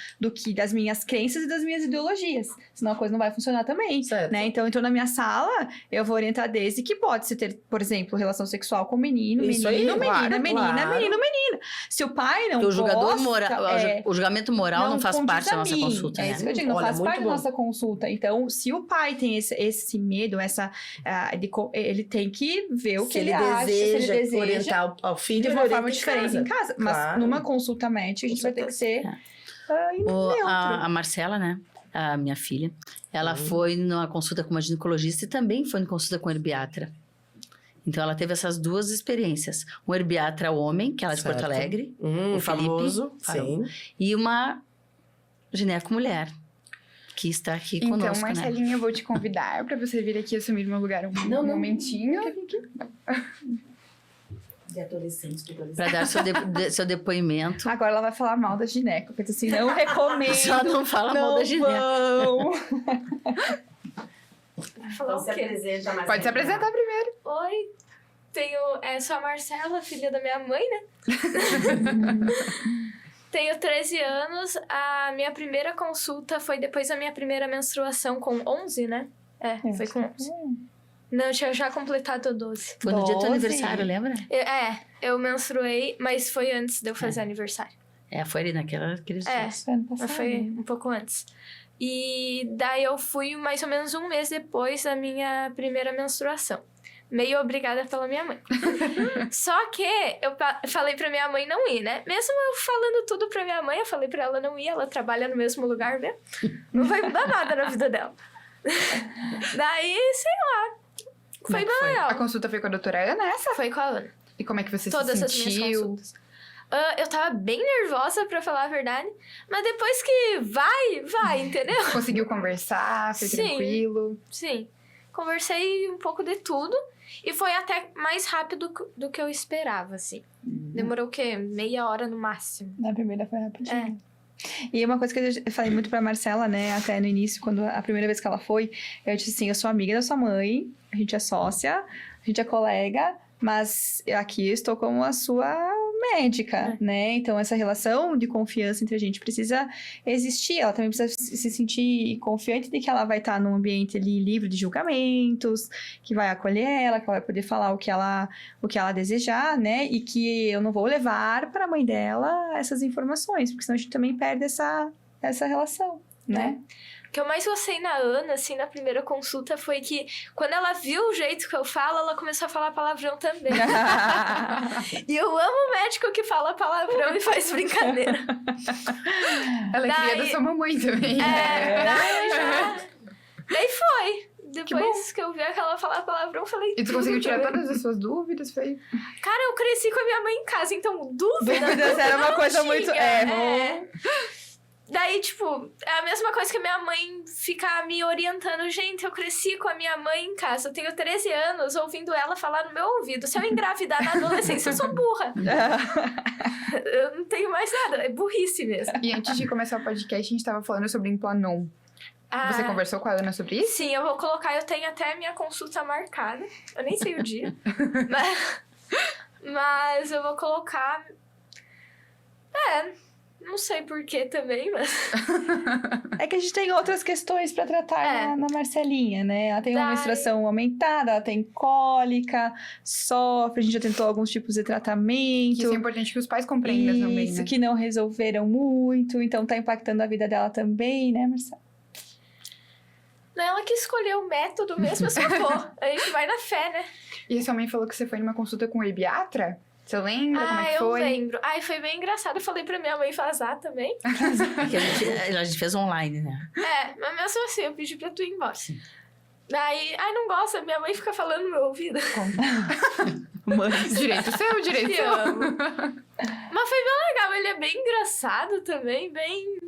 das minhas crenças e das minhas ideologias. Senão a coisa não vai funcionar também, Certo. né? Então, entrou na minha sala, eu vou orientar desde que pode-se ter, por exemplo, relação sexual com menino, Isso menino, aí, menina, claro, menina, claro. menino, menina. Se o pai não Porque o julgador gosta, moral, o julgamento moral não faz condiz parte da a nossa mim. consulta, É né? isso que eu digo, não Olha, faz muito parte da bom. nossa consulta. Então, se o pai tem esse medo, ele tem que ver o Se que ele acha, se ele deseja deseja orientar ao filho, de ele uma orienta forma em diferente em casa. Mas Claro. numa consulta médica, a gente Com vai ter que ser neutro. A Marcela, né? A minha filha, ela foi numa consulta com uma ginecologista e também foi em consulta com um herbiatra. Então, ela teve essas duas experiências. Um herbiatra homem, que ela é de Certo. Porto Alegre, O o famoso, Felipe, sim. e uma gineco mulher, que está aqui Então, conosco, né? Marcelinha, eu vou te convidar pra você vir aqui assumir meu lugar um momentinho. De adolescente, Para dar seu depoimento. Agora ela vai falar mal da gineco. Porque assim, não recomendo. Só não fala mal da gineco. vão. Então, se apresenta, Marcela. Pode se apresentar primeiro. Oi, sou a Marcela, filha da minha mãe, né? Tenho 13 anos. A minha primeira consulta foi depois da minha primeira menstruação com 11, né? Foi com 11. Não, eu tinha já completado 12. Foi no dia do teu 12. aniversário, lembra? Eu menstruei, mas foi antes de eu fazer aniversário. Foi ali naqueles É. dias. Mas foi um pouco antes. E daí eu fui mais ou menos um mês depois da minha primeira menstruação. Meio obrigada pela minha mãe. Só que eu falei pra minha mãe não ir, né? Mesmo eu falando tudo pra minha mãe, eu falei pra ela não ir, ela trabalha no mesmo lugar mesmo. Não vai mudar nada na vida dela. Daí, sei lá. Como é Foi que foi? legal. A consulta foi com a doutora Ana, essa? Foi com a Ana. E como é que você Todas se as minhas sentiu? consultas. Eu tava bem nervosa, pra falar a verdade. Mas depois que vai, entendeu? Conseguiu conversar? Foi Sim. tranquilo? Sim. Conversei um pouco de tudo. E foi até mais rápido do que eu esperava, assim. Demorou o quê? Meia hora no máximo. Na primeira foi rapidinho. E uma coisa que eu falei muito pra Marcela, né, até no início, quando a primeira vez que ela foi, eu disse assim, eu sou amiga da sua mãe, a gente é sócia, a gente é colega, mas aqui eu estou como a sua médica, né? Então, essa relação de confiança entre a gente precisa existir. Ela também precisa se sentir confiante de que ela vai estar num ambiente ali livre de julgamentos, que vai acolher ela, que ela vai poder falar o que ela desejar, né? E que eu não vou levar para a mãe dela essas informações, porque senão a gente também perde essa relação, né? O que eu mais gostei na Ana, assim, na primeira consulta, foi que quando ela viu o jeito que eu falo, ela começou a falar palavrão também. E eu amo médico que fala palavrão e faz brincadeira. Ela é Daí- cria da sua mamãe também. Daí foi. Depois que eu vi aquela falar palavrão, eu falei. E tu tudo conseguiu tirar também. todas as suas dúvidas? Foi... Cara, eu cresci com a minha mãe em casa, então Dúvidas era uma coisa muito... Daí, tipo, é a mesma coisa que a minha mãe ficar me orientando. Gente, eu cresci com a minha mãe em casa. Eu tenho 13 anos ouvindo ela falar no meu ouvido. Se eu engravidar na adolescência, eu sou burra. Eu não tenho mais nada. É burrice mesmo. E antes de começar o podcast, a gente tava falando sobre Implanon. Você conversou com a Ana sobre isso? Sim, eu vou colocar. Eu tenho até a minha consulta marcada. Eu nem sei o dia. mas eu vou colocar... Não sei porquê também, mas... É que a gente tem outras questões pra tratar na Marcelinha, né? Ela tem uma menstruação aumentada, ela tem cólica, sofre, a gente já tentou alguns tipos de tratamento. Que isso é importante que os pais compreendam também, Isso, né? que não resolveram muito, então tá impactando a vida dela também, né, Marcela? Ela que escolheu o método mesmo, só for. A gente vai na fé, né? E a sua mãe falou que você foi numa consulta com o herbiatra? Você lembra como é que eu foi? lembro. Foi bem engraçado. Eu falei pra minha mãe vazar também. Porque a gente fez online, né? Mas mesmo assim, eu pedi pra tu ir embora. Daí, não gosta. Minha mãe fica falando no meu ouvido. Direito seu, direito Te seu. amo. Mas foi bem legal. Ele é bem engraçado também, bem...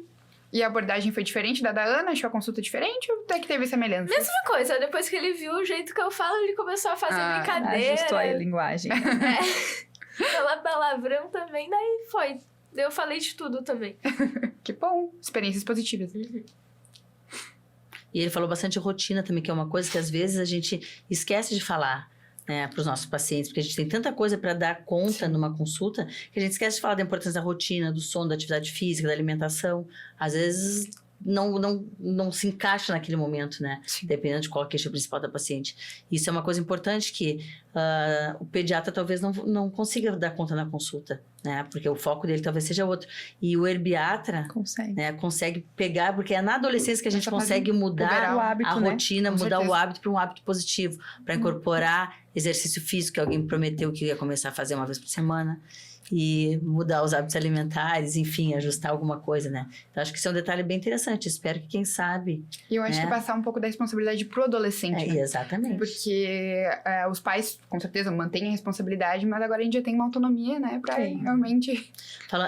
E a abordagem foi diferente da Ana? Achou a consulta diferente ou até que teve semelhança? Mesma coisa, depois que ele viu o jeito que eu falo, ele começou a fazer brincadeira. Ajustou aí a linguagem. Falar palavrão também, daí foi. Eu falei de tudo também. Que bom. Experiências positivas. E ele falou bastante rotina também, que é uma coisa que às vezes a gente esquece de falar, né, para os nossos pacientes, porque a gente tem tanta coisa para dar conta numa consulta que a gente esquece de falar da importância da rotina, do sono, da atividade física, da alimentação. Às vezes não se encaixa naquele momento, né? Dependendo de qual é a queixa principal da paciente. Isso é uma coisa importante que o pediatra talvez não consiga dar conta na consulta, né? Porque o foco dele talvez seja outro. E o herbiatra consegue pegar, porque é na adolescência que a gente consegue mudar o hábito, a rotina, Com mudar certeza. o hábito para um hábito positivo, para incorporar exercício físico, que alguém prometeu que ia começar a fazer uma vez por semana. E mudar os hábitos alimentares, enfim, ajustar alguma coisa, né? Então, acho que isso é um detalhe bem interessante. Espero que quem sabe... E eu acho que passar um pouco da responsabilidade pro adolescente, né? Exatamente. Porque os pais, com certeza, mantêm a responsabilidade, mas agora a gente já tem uma autonomia, né? Pra realmente...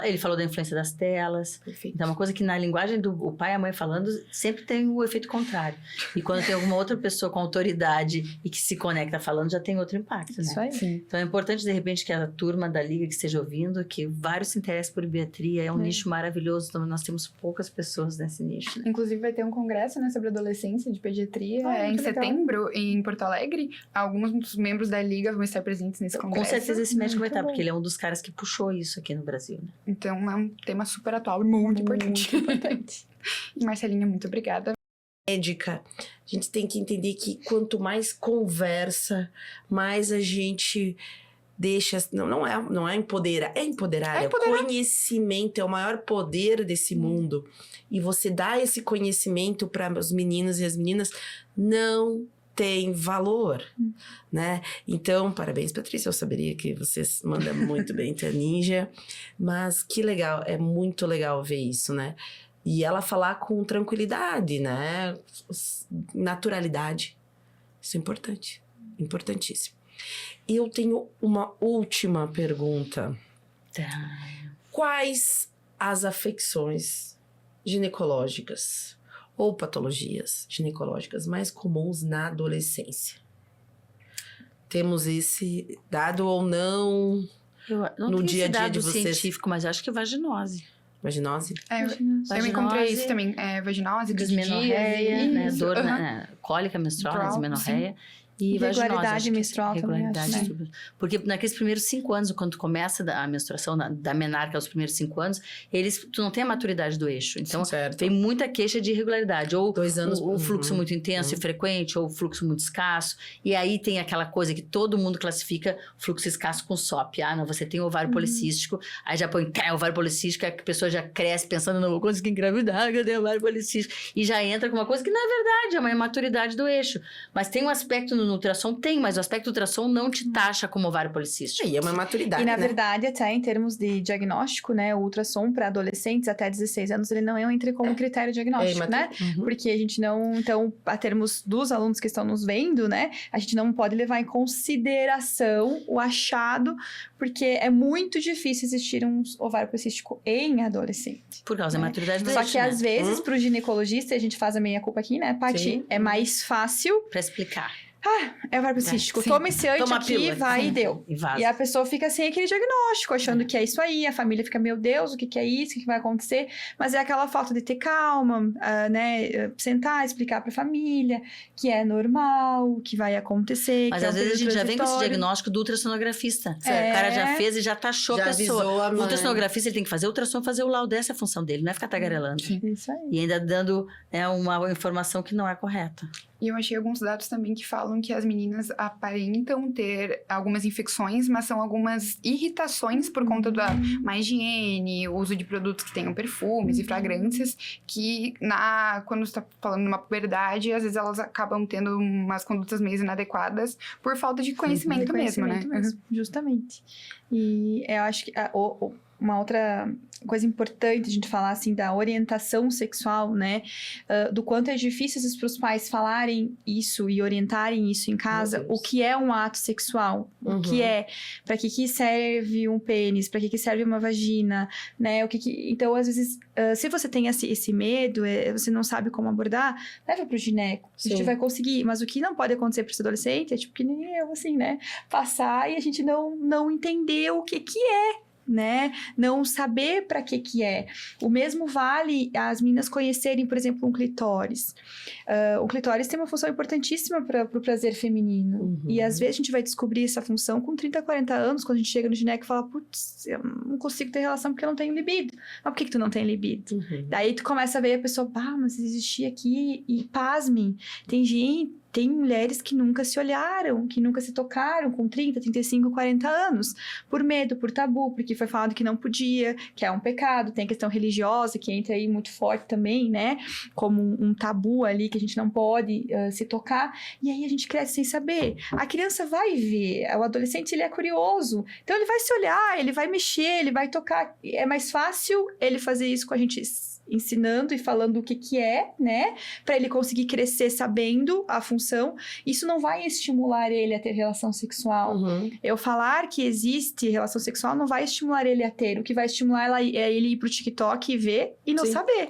Ele falou da influência das telas. Perfeito. Então, é uma coisa que na linguagem do o pai e a mãe falando, sempre tem o efeito contrário. E quando tem alguma outra pessoa com autoridade e que se conecta falando, já tem outro impacto, né? Isso aí. Sim. Então, é importante, de repente, que a turma da Liga que esteja ouvindo, que vários se interessem por pediatria. É um nicho maravilhoso. Então, nós temos poucas pessoas nesse nicho, né? Inclusive, vai ter um congresso, né, sobre adolescência de pediatria em que legal. setembro, em Porto Alegre. Alguns dos membros da Liga vão estar presentes nesse Com congresso. certeza esse médico vai Muito estar, bom. porque ele é um dos caras que puxou isso aqui no Brasil, né? Então, é um tema super atual e muito importante. E Marcelinha, muito obrigada. Médica, a gente tem que entender que quanto mais conversa, mais a gente deixa... Não é empoderar, é empoderar. O conhecimento é o maior poder desse mundo. E você dá esse conhecimento para os meninos e as meninas, não tem valor, né? Então, parabéns, Patrícia. Eu saberia que você manda muito bem, tu é ninja. Mas que legal, é muito legal ver isso, né? E ela falar com tranquilidade, né? Naturalidade. Isso é importante. Importantíssimo. Eu tenho uma última pergunta. Quais as afecções ginecológicas ou patologias ginecológicas mais comuns na adolescência? Temos esse dado ou não? Eu não No tenho dia a esse dia dado de vocês? científico, mas eu acho que é vaginose. Vaginose? Eu encontrei isso também. Vaginose, Dismenorreia, né? isso, Dor, aham. né? Cólica menstrual, Menstrual, dismenorreia. E Irregularidade vaginose, acho que menstrual também, irregularidade, acho, tudo. Porque naqueles primeiros 5 anos, quando começa a menstruação da menarca, os primeiros 5 anos, tu não tem a maturidade do eixo. Então, certo. tem muita queixa de irregularidade. Ou 2 anos. o fluxo muito intenso e frequente, ou o fluxo muito escasso. E aí tem aquela coisa que todo mundo classifica fluxo escasso com SOP. Ah, não, você tem ovário policístico. Aí já põe ovário policístico, a pessoa já cresce pensando, não vou conseguir engravidar, eu tenho ovário policístico. E já entra com uma coisa que, na verdade, é uma imaturidade do eixo. Mas tem um aspecto no ultrassom, mas o aspecto do ultrassom não te taxa como ovário policístico. E é uma maturidade, E na né? verdade, até em termos de diagnóstico, né, o ultrassom para adolescentes até 16 anos, ele não entra como critério diagnóstico, né? Porque a gente não, então, a termos dos alunos que estão nos vendo, né, a gente não pode levar em consideração o achado, porque é muito difícil existir um ovário policístico em adolescente. Por causa da maturidade do Só eixo, que né? às vezes, pro ginecologista, a gente faz a meia-culpa aqui, né, Paty? Sim. É mais fácil. Pra explicar. É ovário policístico. Sim. Toma esse anti Toma a aqui, pílula, vai sim. e deu. E vaza. E a pessoa fica sem aquele diagnóstico, achando que é isso aí. A família fica, meu Deus, o que é isso? O que vai acontecer? Mas é aquela falta de ter calma, né? Sentar, explicar pra família que é normal, que vai acontecer. Mas que é às um vezes a gente já período vem com esse transitório. diagnóstico do ultrassonografista. É. O cara já fez e já taxou Já a pessoa. avisou a O mãe. ultrassonografista ele tem que fazer ultrassom, fazer o laudo, essa é a função dele, não é ficar tagarelando. Isso aí. E ainda dando uma informação que não é correta. E eu achei alguns dados também que falam que as meninas aparentam ter algumas infecções, mas são algumas irritações por conta da má higiene, o uso de produtos que tenham perfumes e fragrâncias, que quando você está falando numa puberdade, às vezes elas acabam tendo umas condutas meio inadequadas por falta de conhecimento, mesmo, né? Justamente. E eu acho que uma outra coisa importante a gente falar, assim, da orientação sexual, né? Do quanto é difícil, às vezes, para os pais falarem isso e orientarem isso em casa. O que é um ato sexual? O que é? Para que serve um pênis? Para que serve uma vagina? Né? Então, às vezes, se você tem esse medo, você não sabe como abordar, leva para o gineco. A gente vai conseguir. Mas o que não pode acontecer para esse adolescente é, tipo, que nem eu, assim, né? Passar e a gente não entender o que é. Né? Não saber para que é. O mesmo vale as meninas conhecerem, por exemplo, um clitóris. O clitóris tem uma função importantíssima para o prazer feminino. E às vezes a gente vai descobrir essa função com 30, 40 anos, quando a gente chega no gineco e fala, putz, eu não consigo ter relação porque eu não tenho libido. Mas por que tu não tem libido? Daí tu começa a ver a pessoa, mas existia aqui, e pasmem, tem mulheres que nunca se olharam, que nunca se tocaram com 30, 35, 40 anos, por medo, por tabu, porque foi falado que não podia, que é um pecado. Tem a questão religiosa, que entra aí muito forte também, né? Como um tabu ali, que a gente não pode se tocar. E aí a gente cresce sem saber. A criança vai ver, o adolescente, ele é curioso. Então ele vai se olhar, ele vai mexer, ele vai tocar. É mais fácil ele fazer isso com a gente ensinando e falando o que é, né? Para ele conseguir crescer sabendo a função. Isso não vai estimular ele a ter relação sexual. Eu falar que existe relação sexual não vai estimular ele a ter. O que vai estimular é ele ir pro TikTok e ver e não saber.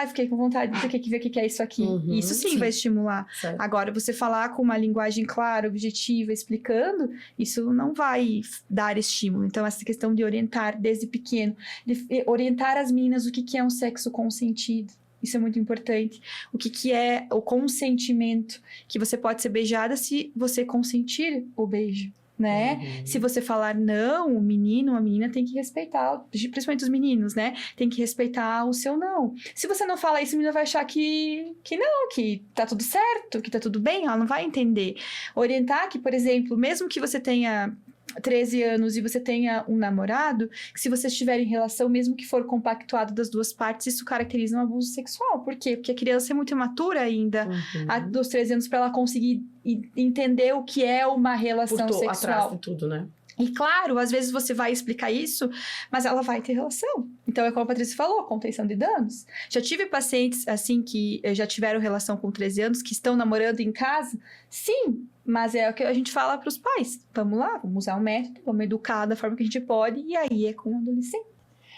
Fiquei com vontade de ver o que é isso aqui. Isso sim vai estimular. Certo. Agora, você falar com uma linguagem clara, objetiva, explicando, isso não vai dar estímulo. Então, essa questão de orientar desde pequeno, de orientar as meninas o que é um sexo consentido. Isso é muito importante. O que é o consentimento? Que você pode ser beijada se você consentir o beijo, né? Se você falar não, o menino, a menina tem que respeitar, principalmente os meninos, né? Tem que respeitar o seu não. Se você não fala isso, a menina vai achar que não, que tá tudo certo, que tá tudo bem, ela não vai entender. Orientar que, por exemplo, mesmo que você tenha 13 anos e você tenha um namorado, que se vocês tiverem relação, mesmo que for compactuado das duas partes, isso caracteriza um abuso sexual. Por quê? Porque a criança é muito imatura ainda, dos 13 anos, para ela conseguir entender o que é uma relação sexual. Atrás de tudo, né? E claro, às vezes você vai explicar isso, mas ela vai ter relação. Então, é como a Patrícia falou, contenção de danos. Já tive pacientes, assim, que já tiveram relação com 13 anos, que estão namorando em casa. Sim, mas é o que a gente fala para os pais. Vamos lá, vamos usar um método, vamos educar da forma que a gente pode, e aí é com o adolescente.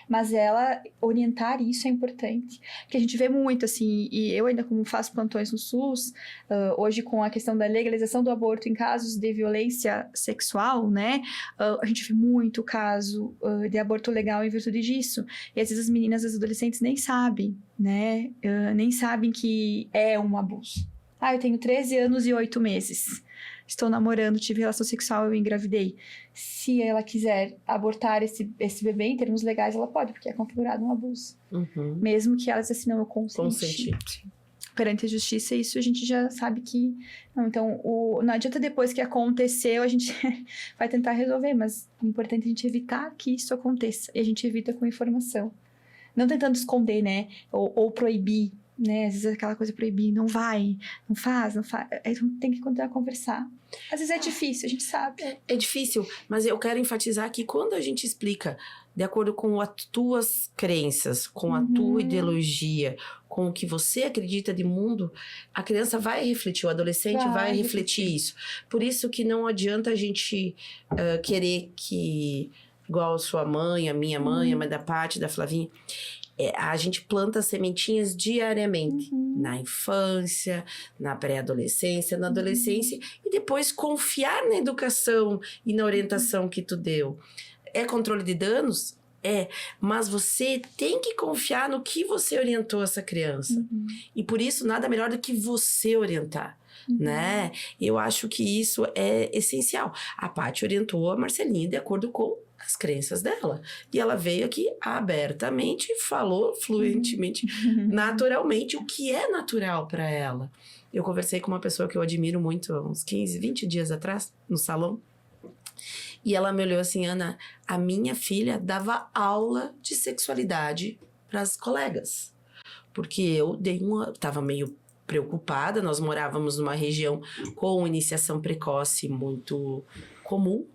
Mas ela orientar isso é importante. Porque a gente vê muito, assim, e eu ainda como faço plantões no SUS, hoje com a questão da legalização do aborto em casos de violência sexual, né? A gente vê muito caso de aborto legal em virtude disso. E às vezes as meninas, as adolescentes nem sabem, né? Nem sabem que é um abuso. Eu tenho 13 anos e 8 meses. Estou namorando, tive relação sexual, eu engravidei. Se ela quiser abortar esse bebê, em termos legais, ela pode, porque é configurado um abuso. Mesmo que ela diz assim, não, eu consenti. Perante a justiça, isso a gente já sabe que... Não, então, não adianta depois que aconteceu, a gente vai tentar resolver, mas o importante é a gente evitar que isso aconteça. E a gente evita com informação. Não tentando esconder, né? Ou proibir. Né? Às vezes aquela coisa proibir, não vai, não faz. Aí tem que continuar a conversar. Às vezes é difícil, a gente sabe. É difícil, mas eu quero enfatizar que quando a gente explica de acordo com as tuas crenças, com a tua ideologia, com o que você acredita de mundo, a criança vai refletir, o adolescente vai refletir isso. Por isso que não adianta a gente querer que, igual sua mãe, a minha mãe, a mãe da Paty, da Flavinha, a gente planta sementinhas diariamente, na infância, na pré-adolescência, na adolescência, e depois confiar na educação e na orientação que tu deu. É controle de danos? Mas você tem que confiar no que você orientou essa criança. E por isso, nada melhor do que você orientar. Né? Eu acho que isso é essencial. A Paty orientou a Marcelinha de acordo com as crenças dela. E ela veio aqui abertamente, falou fluentemente, naturalmente, o que é natural para ela. Eu conversei com uma pessoa que eu admiro muito, uns 15, 20 dias atrás, no salão. E ela me olhou assim, Ana, a minha filha dava aula de sexualidade para as colegas. Porque eu tava meio preocupada, nós morávamos numa região com iniciação precoce muito comum.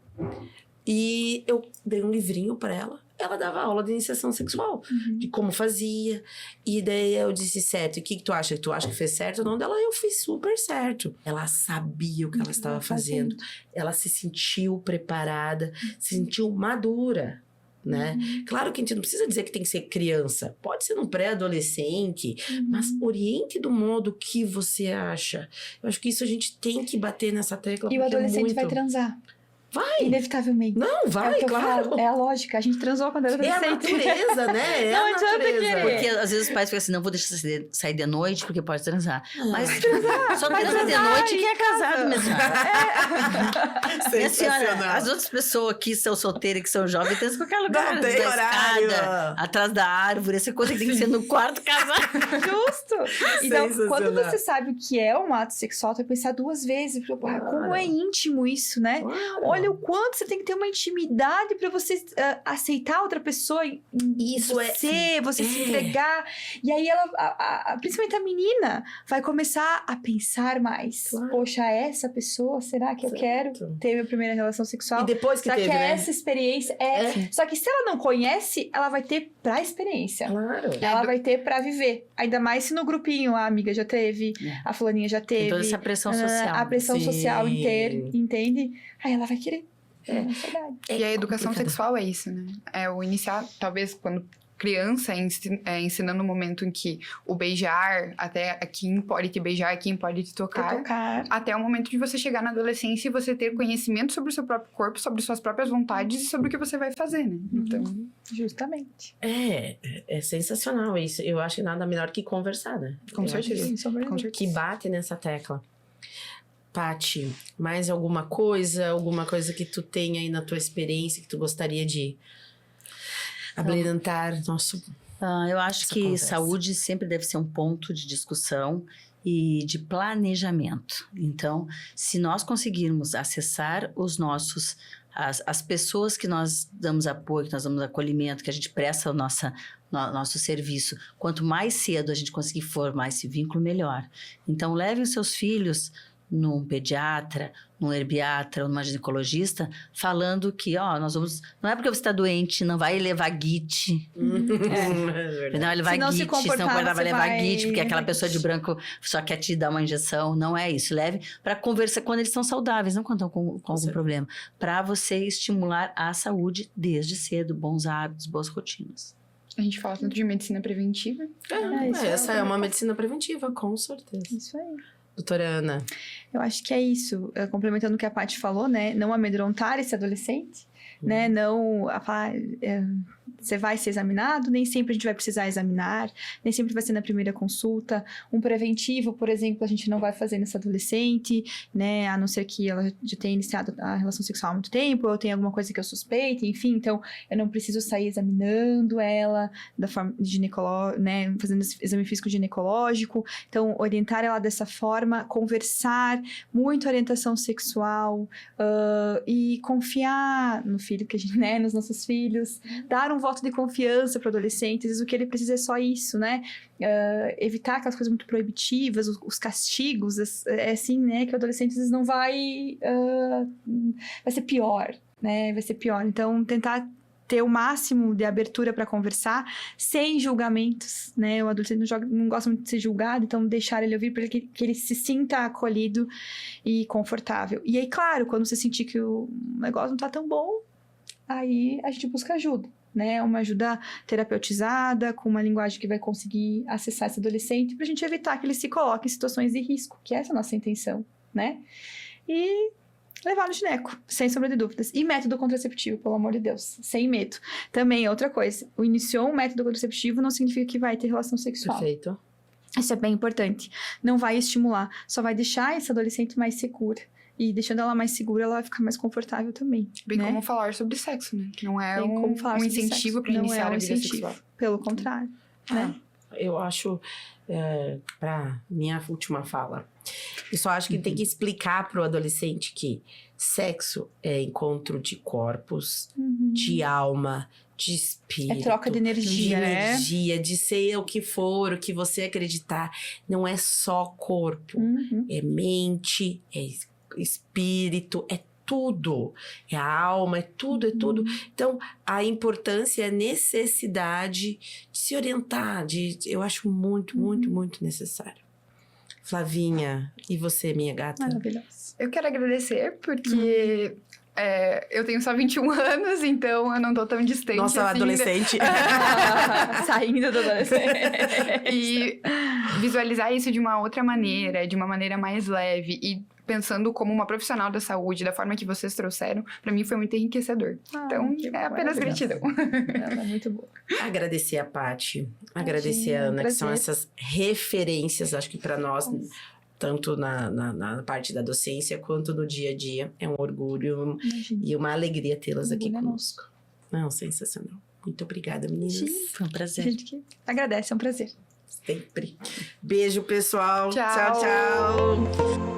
E eu dei um livrinho pra ela. Ela dava aula de iniciação sexual, de como fazia. E daí eu disse, certo, e o que tu acha? Tu acha que fez certo ou não? Dela, eu fiz super certo. Ela sabia o que ela estava fazendo. Ela se sentiu preparada, se sentiu madura, né? Claro que a gente não precisa dizer que tem que ser criança. Pode ser um pré-adolescente, mas oriente do modo que você acha. Eu acho que isso a gente tem que bater nessa tecla. E o porque adolescente é vai muito... transar. Vai! Inevitavelmente. Não, É vai, o que eu claro. falo, é a lógica. A gente transou quando era É a adolescente. natureza, né? É Não a adianta natureza. querer. Porque às vezes os pais ficam assim, não vou deixar sair de noite porque pode transar. Mas só vai transa de transar noite em quem é casado, minha senhora. Minha senhora, Sensacional. as outras pessoas que são solteiras, que são jovens, transam em qualquer lugar. Não tem da horário. escada, atrás da árvore, essa coisa que tem que ser no quarto casar. Justo. Então, quando Sensacional. você sabe o que é um ato sexual, tu vai pensar duas vezes. Porque, Claro. como é íntimo isso, né? Claro. Olha o quanto você tem que ter uma intimidade pra você aceitar outra pessoa em Isso é- você se é. entregar. E aí ela, principalmente a menina, vai começar a pensar mais. Claro. Poxa, essa pessoa, será que eu quero Certo. ter minha primeira relação sexual? E depois que Será teve, que é né? essa experiência? É. Só que se ela não conhece, ela vai ter pra experiência. Claro. Ela vai ter pra viver. Ainda mais se no grupinho a amiga já teve, a fulaninha já Tem teve. toda essa pressão social. A pressão Sim. social inteira, entende? Aí ela vai querer. É verdade. E a educação complicado. sexual é isso, né? É o iniciar, talvez, quando criança, ensinando o momento em que o beijar, até quem pode te beijar, quem pode te tocar. Até o momento de você chegar na adolescência e você ter conhecimento sobre o seu próprio corpo, sobre suas próprias vontades e sobre o que você vai fazer, né? Então, Justamente. É sensacional isso. Eu acho que nada melhor que conversar, né? com Eu certeza. Sim, sobre Com acho certeza. que bate nessa tecla. Paty, mais alguma coisa que tu tenha aí na tua experiência que tu gostaria de abrilhantar nosso... Eu acho Essa que conversa. saúde sempre deve ser um ponto de discussão e de planejamento. Então, se nós conseguirmos acessar as pessoas que nós damos apoio, que nós damos acolhimento, que a gente presta o nosso serviço, quanto mais cedo a gente conseguir formar esse vínculo, melhor. Então, leve os seus filhos num pediatra, num herbiatra ou numa ginecologista, falando que, não é porque você está doente, não vai levar guite. Não vai levar Se não se guite, comportar, senão vai você levar vai guite, porque aquela levar pessoa de guite. branco só quer te dar uma injeção. Não é isso. Leve para conversar quando eles estão saudáveis, não quando estão com algum certeza. problema. Para você estimular a saúde desde cedo, bons hábitos, boas rotinas. A gente fala tanto de medicina preventiva. isso Essa é uma medicina preventiva, com certeza. Isso aí. Doutora Ana, Eu acho que é isso. Complementando o que a Paty falou, né? Não amedrontar esse adolescente, né? Não falar, você vai ser examinado, nem sempre a gente vai precisar examinar, nem sempre vai ser na primeira consulta. Um preventivo, por exemplo, a gente não vai fazer nessa adolescente, né? A não ser que ela já tenha iniciado a relação sexual há muito tempo, ou tenha alguma coisa que eu suspeite, enfim. Então, eu não preciso sair examinando ela da forma de né? Fazendo esse exame físico ginecológico. Então, orientar ela dessa forma, conversar, muito orientação sexual e confiar no filho que a gente, né? Nos nossos filhos, dar um voto de confiança para o adolescente. Às vezes o que ele precisa é só isso, né? Evitar aquelas coisas muito proibitivas, os castigos, é assim, né? Que o adolescente às vezes não vai ser pior, né? Vai ser pior. Então, tentar ter o máximo de abertura para conversar, sem julgamentos, né? O adolescente não gosta muito de ser julgado, então deixar ele ouvir para que ele se sinta acolhido e confortável. E aí, claro, quando você sentir que o negócio não tá tão bom, aí a gente busca ajuda, né? Uma ajuda terapeutizada, com uma linguagem que vai conseguir acessar esse adolescente, pra gente evitar que ele se coloque em situações de risco, que essa é a nossa intenção, né? E levar no gineco, sem sombra de dúvidas. E método contraceptivo, pelo amor de Deus, sem medo. Também, outra coisa, iniciou um método contraceptivo não significa que vai ter relação sexual. perfeito. Isso é bem importante. Não vai estimular, só vai deixar essa adolescente mais segura. E deixando ela mais segura, ela vai ficar mais confortável também. Bem né? como falar sobre sexo, né? Que não é Tem como falar um sobre incentivo sexo. para Não iniciar é um a vida incentivo. sexual. Pelo contrário, né? Eu acho, para minha última fala, eu só acho que tem que explicar pro adolescente que sexo é encontro de corpos, de alma, de espírito. É troca de energia, né? energia, de ser o que for, o que você acreditar. Não é só corpo, Uhum. é mente, é espírito, é tudo. É a alma, é tudo, é tudo. Então, a importância e a necessidade de se orientar, eu acho muito, muito, muito necessário. Flavinha, e você, minha gata? Maravilhoso. Eu quero agradecer, porque eu tenho só 21 anos, então eu não tô tão distante Nossa, assim. adolescente. Saindo da adolescência. E visualizar isso de uma outra maneira, de uma maneira mais leve e pensando como uma profissional da saúde, da forma que vocês trouxeram, pra mim foi muito enriquecedor. Então, que é apenas maravilhoso. gratidão. Ela é muito boa. Agradecer a Paty, agradecer a Ana, que são essas referências, acho que para nós, tanto na parte da docência quanto no dia a dia. É um orgulho e uma alegria tê-las aqui Orgulho é conosco. Não, sensacional. Muito obrigada, meninas. Foi um prazer. Gente que agradece, é um prazer. Sempre. Beijo, pessoal. Tchau. Tchau, tchau.